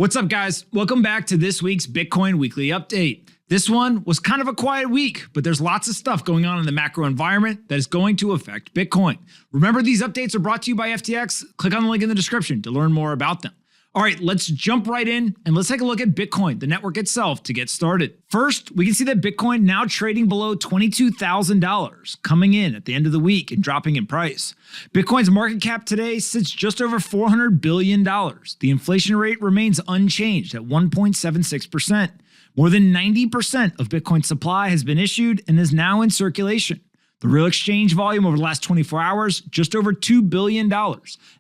What's up, guys? Welcome back to this week's Bitcoin Weekly Update. This one was kind of a quiet week, but there's lots of stuff going on in the macro environment that is going to affect Bitcoin. Remember, these updates are brought to you by FTX. Click on the link in the description to learn more about them. All right, let's jump right in and let's take a look at Bitcoin, the network itself, to get started. First, we can see that Bitcoin now trading below $22,000, coming in at the end of the week and dropping in price. Bitcoin's market cap today sits just over $400 billion. The inflation rate remains unchanged at 1.76%. More than 90% of Bitcoin supply has been issued and is now in circulation. The real exchange volume over the last 24 hours, just over $2 billion.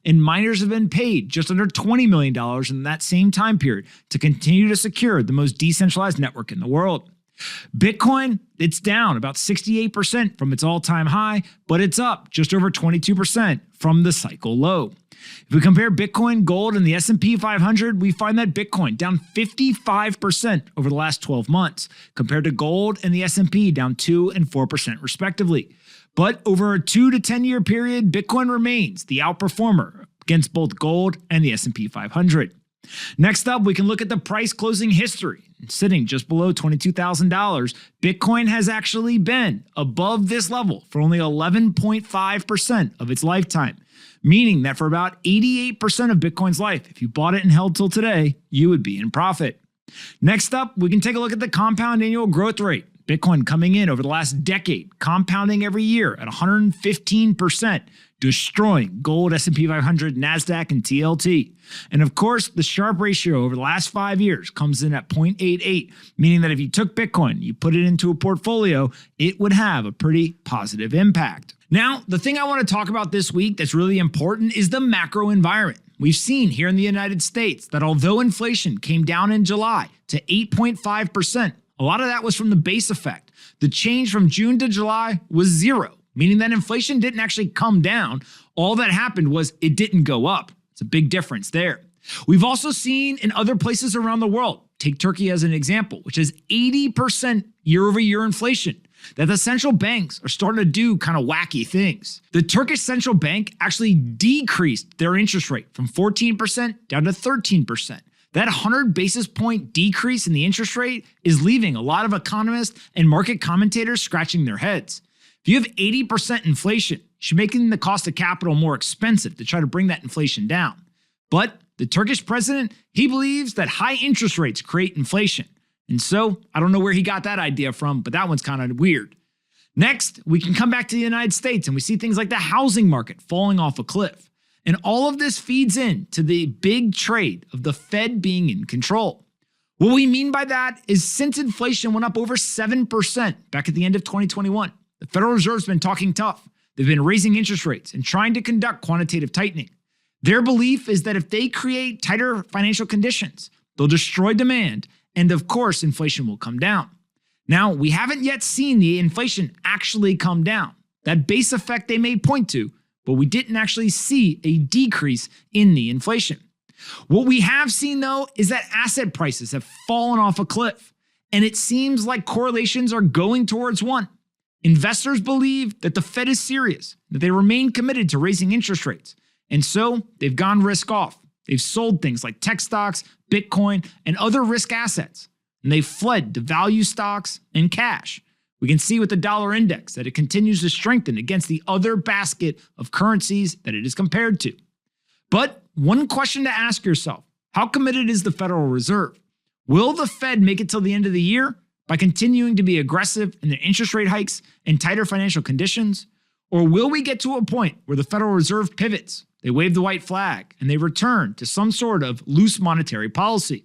And miners have been paid just under $20 million in that same time period to continue to secure the most decentralized network in the world. Bitcoin, it's down about 68% from its all-time high, but it's up just over 22% from the cycle low. If we compare Bitcoin, gold, and the S&P 500, we find that Bitcoin down 55% over the last 12 months, compared to gold and the S&P down 2% and 4% respectively. But over a 2 to 10 year period, Bitcoin remains the outperformer against both gold and the S&P 500. Next up, we can look at the price closing history. Sitting just below $22,000, Bitcoin has actually been above this level for only 11.5% of its lifetime, meaning that for about 88% of Bitcoin's life, if you bought it and held till today, you would be in profit. Next up, we can take a look at the compound annual growth rate. Bitcoin coming in over the last decade, compounding every year at 115%, destroying gold, S&P 500, NASDAQ, and TLT. And of course, the Sharpe ratio over the last 5 years comes in at 0.88, meaning that if you took Bitcoin, you put it into a portfolio, it would have a pretty positive impact. Now, the thing I want to talk about this week that's really important is the macro environment. We've seen here in the United States that although inflation came down in July to 8.5%, a lot of that was from the base effect. The change from June to July was zero, meaning that inflation didn't actually come down. All that happened was it didn't go up. It's a big difference there. We've also seen in other places around the world, take Turkey as an example, which has 80% year-over-year inflation, that the central banks are starting to do kind of wacky things. The Turkish central bank actually decreased their interest rate from 14% down to 13%. That 100 basis point decrease in the interest rate is leaving a lot of economists and market commentators scratching their heads. If you have 80% inflation, you're making the cost of capital more expensive to try to bring that inflation down. But the Turkish president, he believes that high interest rates create inflation. And so I don't know where he got that idea from, but that one's kind of weird. Next, we can come back to the United States and we see things like the housing market falling off a cliff. And all of this feeds into the big trade of the Fed being in control. What we mean by that is since inflation went up over 7% back at the end of 2021, the Federal Reserve's been talking tough. They've been raising interest rates and trying to conduct quantitative tightening. Their belief is that if they create tighter financial conditions, they'll destroy demand, and of course, inflation will come down. Now, we haven't yet seen the inflation actually come down. That base effect they may point to, but we didn't actually see a decrease in the inflation. What we have seen, though, is that asset prices have fallen off a cliff, and it seems like correlations are going towards one. Investors believe that the Fed is serious, that they remain committed to raising interest rates, and so they've gone risk off. They've sold things like tech stocks, Bitcoin, and other risk assets, and they've fled to value stocks and cash. We can see with the dollar index that it continues to strengthen against the other basket of currencies that it is compared to. But one question to ask yourself, how committed is the Federal Reserve? Will the Fed make it till the end of the year by continuing to be aggressive in their interest rate hikes and tighter financial conditions? Or will we get to a point where the Federal Reserve pivots, they wave the white flag, and they return to some sort of loose monetary policy?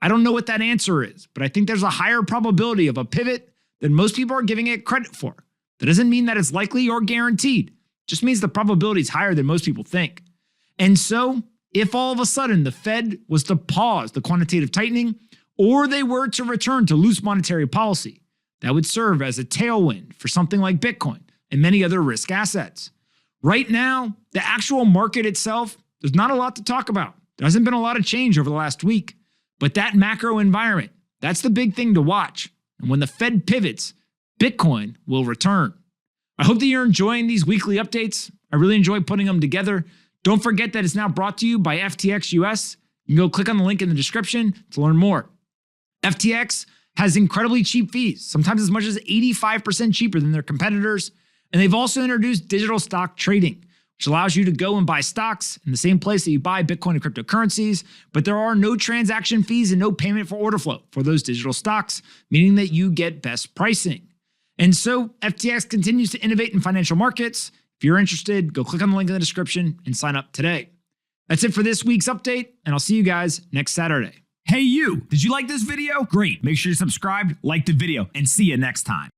I don't know what that answer is, but I think there's a higher probability of a pivot than most people are giving it credit for. That doesn't mean that it's likely or guaranteed. It just means the probability is higher than most people think. And so, if all of a sudden the Fed was to pause the quantitative tightening, or they were to return to loose monetary policy, that would serve as a tailwind for something like Bitcoin and many other risk assets. Right now, the actual market itself, there's not a lot to talk about. There hasn't been a lot of change over the last week. But that macro environment, that's the big thing to watch. And when the Fed pivots, Bitcoin will return. I hope that you're enjoying these weekly updates. I really enjoy putting them together. Don't forget that it's now brought to you by FTX US. You can go click on the link in the description to learn more. FTX has incredibly cheap fees, sometimes as much as 85% cheaper than their competitors. And they've also introduced digital stock trading, which allows you to go and buy stocks in the same place that you buy Bitcoin and cryptocurrencies, but there are no transaction fees and no payment for order flow for those digital stocks, meaning that you get best pricing. And so FTX continues to innovate in financial markets. If you're interested, go click on the link in the description and sign up today. That's it for this week's update, and I'll see you guys next Saturday. Hey you, did you like this video? Great, make sure you're subscribed, like the video, and see you next time.